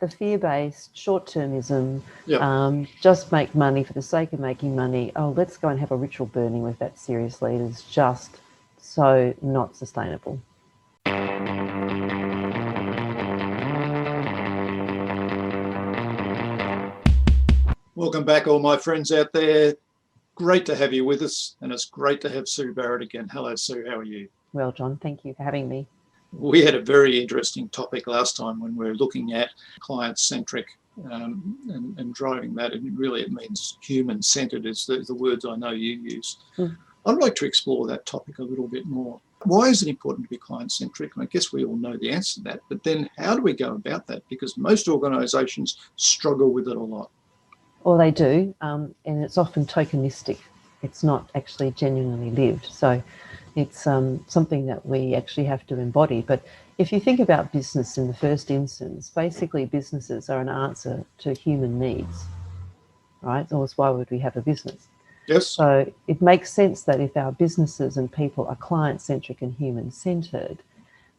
The fear-based short-termism, Yep. just make money for the sake of making money. Oh, let's go and have a ritual burning with that seriously. It is just so not sustainable. Welcome back, all my friends out there. Great to have you with us, and it's great to have Sue Barrett again. Hello, Sue. How are you? Well, John, thank you for having me. We had a very interesting topic last time when we were looking at client-centric and driving that, and really it means human-centered is the words I know you use. I'd like to explore that topic a little bit more. Why is it important to be client-centric? And I guess we all know the answer to that, but then how do we go about that? Because most organisations struggle with it a lot. Well, they do, and it's often tokenistic. It's not actually genuinely lived. So it's something that we actually have to embody. But if you think about business in the first instance, basically businesses are an answer to human needs, right? Or why would we have a business? Yes. So it makes sense that if our businesses and people are client-centric and human-centered,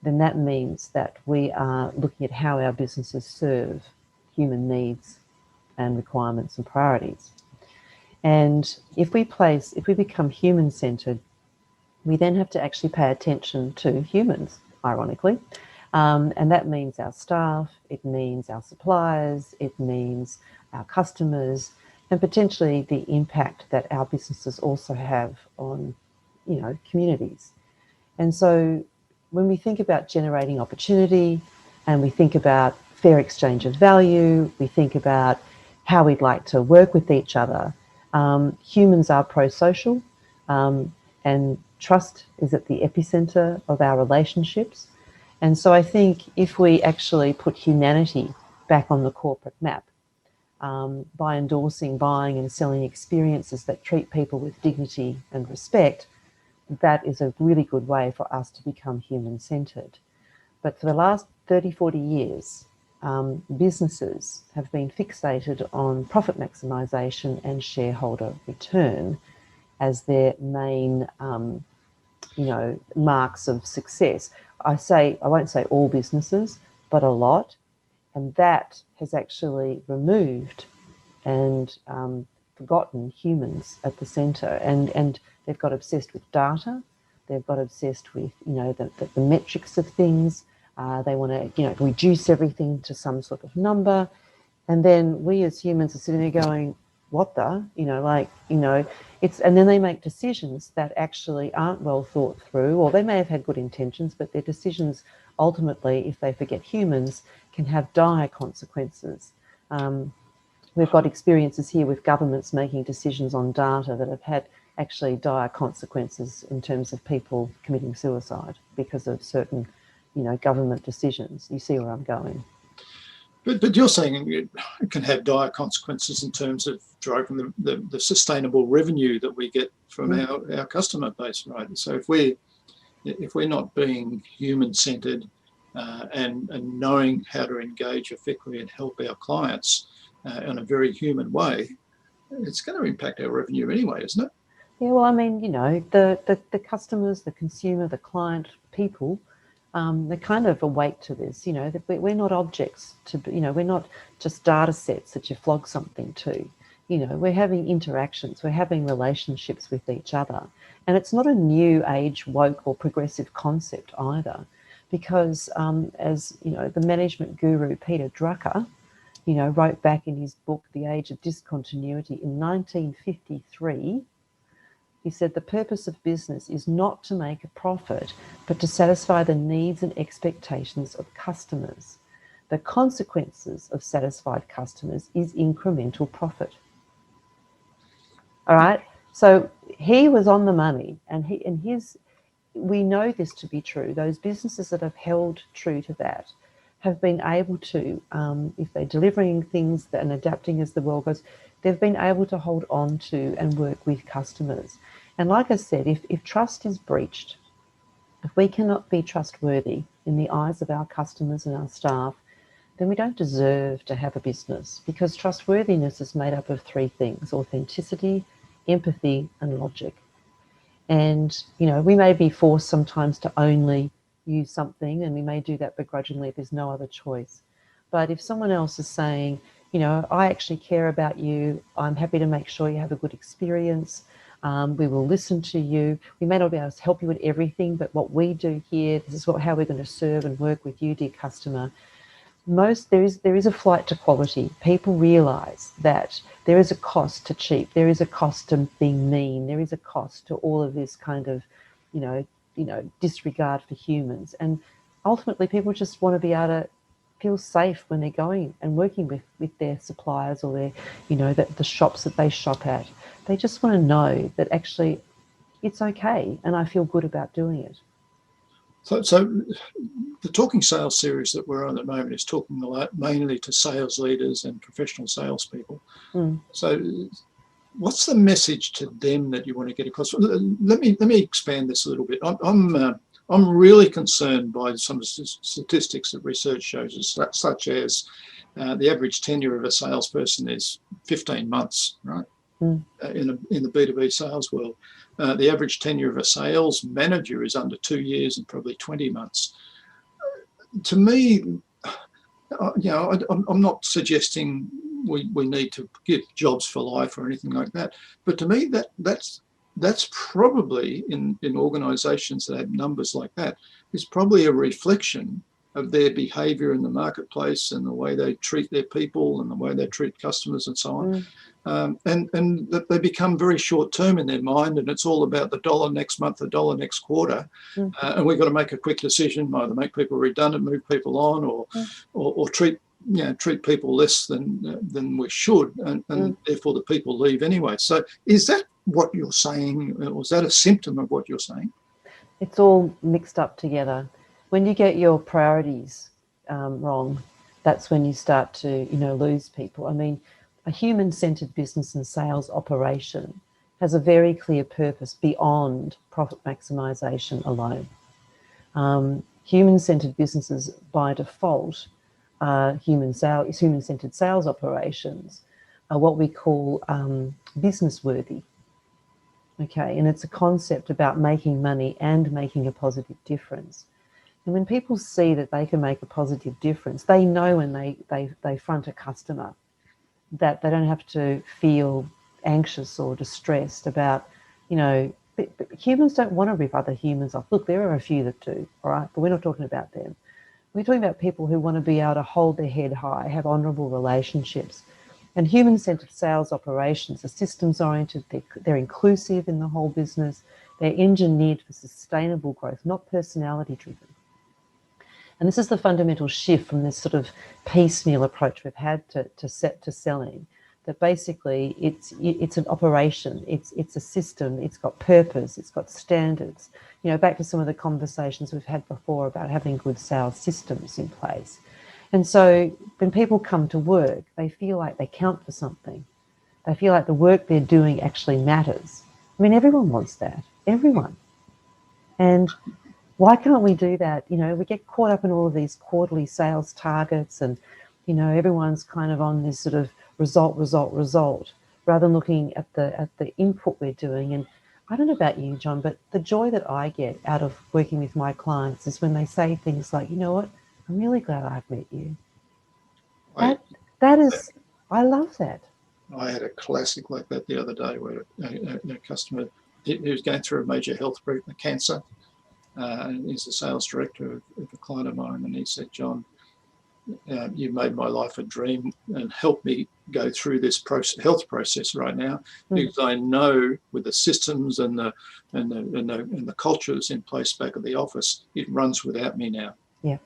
then that means that we are looking at how our businesses serve human needs and requirements and priorities. And if we become human-centered, we then have to actually pay attention to humans, ironically. And that means our staff, it means our suppliers, it means our customers, and potentially the impact that our businesses also have on, communities. And so when we think about generating opportunity and we think about fair exchange of value, we think about how we'd like to work with each other, humans are pro-social, and trust is at the epicenter of our relationships. And so I think if we actually put humanity back on the corporate map, by endorsing buying and selling experiences that treat people with dignity and respect, that is a really good way for us to become human-centered. But for the last 30, 40 years, businesses have been fixated on profit maximisation and shareholder return as their main, marks of success. I won't say all businesses, but a lot. And that has actually removed and forgotten humans at the centre. And they've got obsessed with data. They've got obsessed with, the metrics of things. They want to, reduce everything to some sort of number. And then we as humans are sitting there going, what the, and then they make decisions that actually aren't well thought through, or they may have had good intentions, but their decisions ultimately, if they forget humans, can have dire consequences. We've got experiences here with governments making decisions on data that have had actually dire consequences in terms of people committing suicide because of certain, government decisions. You see where I'm going. But you're saying it can have dire consequences in terms of driving the sustainable revenue that we get from our customer base, right? So if we're not being human-centered and knowing how to engage effectively and help our clients in a very human way, it's going to impact our revenue anyway, isn't it? Yeah, well, I mean, the customers, the consumer, the client, people, they're kind of awake to this, that we're not objects to, we're not just data sets that you flog something to. We're having interactions, we're having relationships with each other. And it's not a new age, woke or progressive concept either, because as, the management guru Peter Drucker, wrote back in his book, The Age of Discontinuity in 1953, he said, the purpose of business is not to make a profit, but to satisfy the needs and expectations of customers. The consequences of satisfied customers is incremental profit. All right? So he was on the money, and we know this to be true. Those businesses that have held true to that have been able to, if they're delivering things and adapting as the world goes, they've been able to hold on to and work with customers. And like I said, if trust is breached, if we cannot be trustworthy in the eyes of our customers and our staff, then we don't deserve to have a business, because trustworthiness is made up of three things: authenticity, empathy, and logic. And, we may be forced sometimes to only use something, and we may do that begrudgingly if there's no other choice. But if someone else is saying, you know, I actually care about you, I'm happy to make sure you have a good experience, we will listen to you. We may not be able to help you with everything, but what we do here, this is how we're going to serve and work with you, dear customer. There is a flight to quality. People realise that there is a cost to cheap. There is a cost to being mean. There is a cost to all of this kind of, disregard for humans. And ultimately, people just want to be able to feel safe when they're going and working with their suppliers or their, the shops that they shop at. They just want to know that actually it's okay and I feel good about doing it. So the Talking Sales series that we're on at the moment is talking mainly to sales leaders and professional salespeople. So what's the message to them that you want to get across? Let me expand this a little bit. I'm really concerned by some of the statistics that research shows us, such as the average tenure of a salesperson is 15 months, right? In the B2B sales world. The average tenure of a sales manager is under 2 years and probably 20 months. To me, I'm not suggesting we need to give jobs for life or anything like that, but to me that's probably in organisations that have numbers like that is probably a reflection of their behaviour in the marketplace and the way they treat their people and the way they treat customers and so on. And that they become very short term in their mind, and it's all about the dollar next month, the dollar next quarter, and we've got to make a quick decision, either make people redundant, move people on, or treat people less than we should, and therefore the people leave anyway. So is that what you're saying, or is that a symptom of what you're saying? It's all mixed up together. When you get your priorities wrong, that's when you start to lose people. I mean, a human-centered business and sales operation has a very clear purpose beyond profit maximization alone. Human-centered businesses, by default, human-centered sales operations are what we call business-worthy. Okay, and it's a concept about making money and making a positive difference. And when people see that they can make a positive difference, they know when they front a customer that they don't have to feel anxious or distressed about, but humans don't want to rip other humans off. Look, there are a few that do, all right, but we're not talking about them. We're talking about people who want to be able to hold their head high, have honourable relationships. And human-centred sales operations are systems-oriented, they're inclusive in the whole business, they're engineered for sustainable growth, not personality-driven. And this is the fundamental shift from this sort of piecemeal approach we've had to selling, that basically it's an operation, it's a system, it's got purpose, it's got standards. Back to some of the conversations we've had before about having good sales systems in place. And so when people come to work, they feel like they count for something. They feel like the work they're doing actually matters. I mean, everyone wants that, everyone. And why can't we do that? We get caught up in all of these quarterly sales targets and, everyone's kind of on this sort of result, rather than looking at the input we're doing. And I don't know about you, John, but the joy that I get out of working with my clients is when they say things like, you know what, I'm really glad I've met you. I love that. I had a classic like that the other day where a customer, he was going through a major health cancer. And he's the sales director of a client of mine, and he said, John, you've made my life a dream and helped me go through this health process right now, because I know with the systems and the cultures in place back at the office, it runs without me now. Yeah.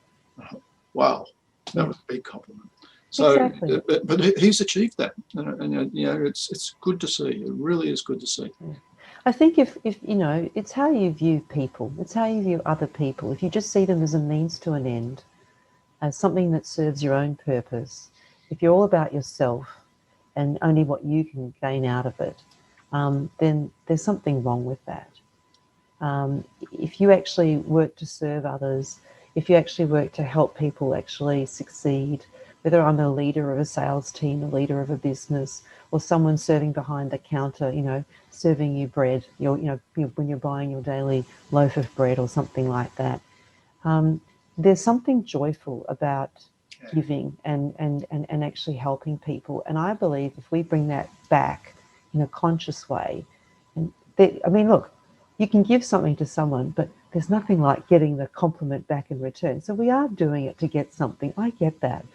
Wow, that was a big compliment. So, exactly. but he's achieved that, and it's good to see. It really is good to see. Yeah. I think if it's how you view people, it's how you view other people. If you just see them as a means to an end, as something that serves your own purpose, if you're all about yourself and only what you can gain out of it, then there's something wrong with that. If you actually work to serve others, if you actually work to help people actually succeed, whether I'm a leader of a sales team, a leader of a business, or someone serving behind the counter, serving you bread, when you're buying your daily loaf of bread or something like that. There's something joyful about giving and actually helping people. And I believe if we bring that back in a conscious way, and I mean, look, you can give something to someone, but there's nothing like getting the compliment back in return. So we are doing it to get something. I get that.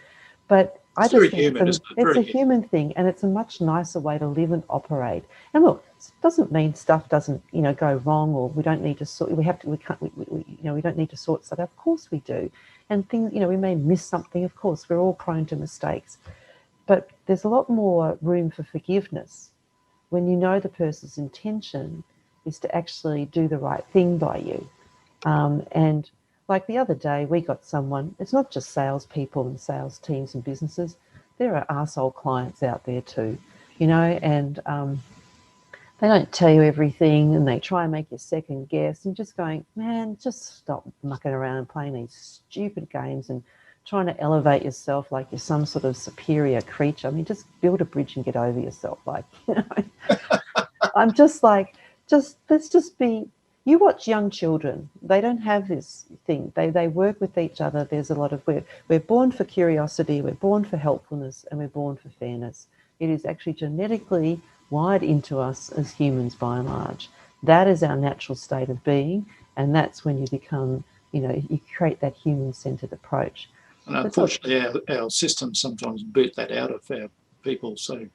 But I just think it's a human thing, and it's a much nicer way to live and operate. And look, it doesn't mean stuff doesn't, go wrong, or we don't need to sort. We don't need to sort stuff out. Of course we do, and things, we may miss something. Of course, we're all prone to mistakes, but there's a lot more room for forgiveness when you know the person's intention is to actually do the right thing by you. And like the other day, we got someone, it's not just salespeople and sales teams and businesses, there are arsehole clients out there too, and they don't tell you everything, and they try and make you second guess, and just going, man, just stop mucking around and playing these stupid games and trying to elevate yourself like you're some sort of superior creature. I mean, just build a bridge and get over yourself. I'm just like, let's just be. You watch young children, they don't have this thing. They work with each other. There's a lot of, we're born for curiosity, we're born for helpfulness, and we're born for fairness. It is actually genetically wired into us as humans by and large. That is our natural state of being, and that's when you become, you create that human-centered approach. And unfortunately, our systems sometimes boot that out of our people. So,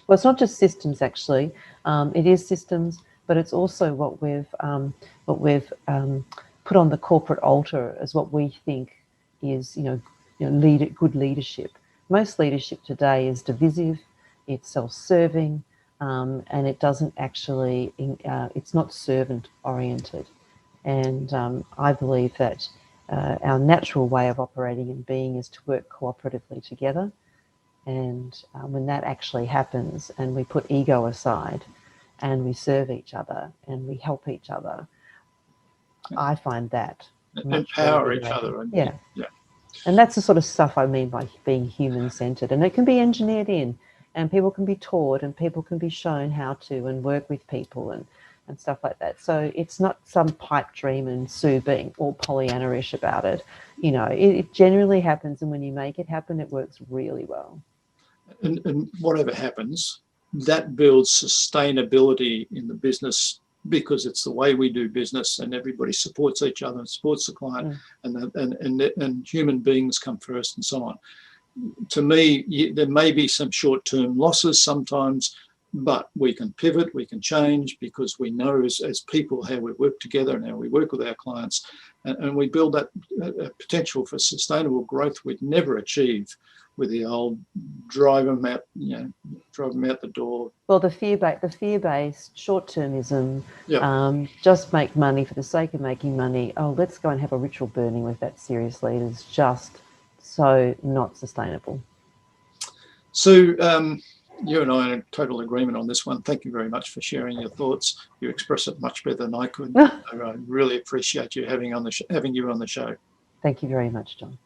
well, it's not just systems, actually. It is systems, but it's also what we've put on the corporate altar as what we think is, good leadership. Most leadership today is divisive, it's self-serving, and it doesn't actually, it's not servant-oriented. And I believe that our natural way of operating and being is to work cooperatively together. And when that actually happens, and we put ego aside, and we serve each other and we help each other, I find that empower each other. Yeah. And that's the sort of stuff I mean by being human-centered. And it can be engineered in, and people can be taught, and people can be shown how to, and work with people and stuff like that. So it's not some pipe dream and Sue being all Pollyanna-ish about it. It generally happens, and when you make it happen, it works really well. And whatever happens, that builds sustainability in the business, because it's the way we do business, and everybody supports each other and supports the client, and human beings come first, and so on. To me, there may be some short-term losses sometimes, but we can pivot, we can change, because we know as people how we work together and how we work with our clients, and we build that potential for sustainable growth we'd never achieve with the old drive them out the door. Well, the fear-based short-termism, just make money for the sake of making money. Oh, let's go and have a ritual burning with that serious leader is just so not sustainable. So you and I are in total agreement on this one. Thank you very much for sharing your thoughts. You express it much better than I could. I really appreciate you having you on the show. Thank you very much, John.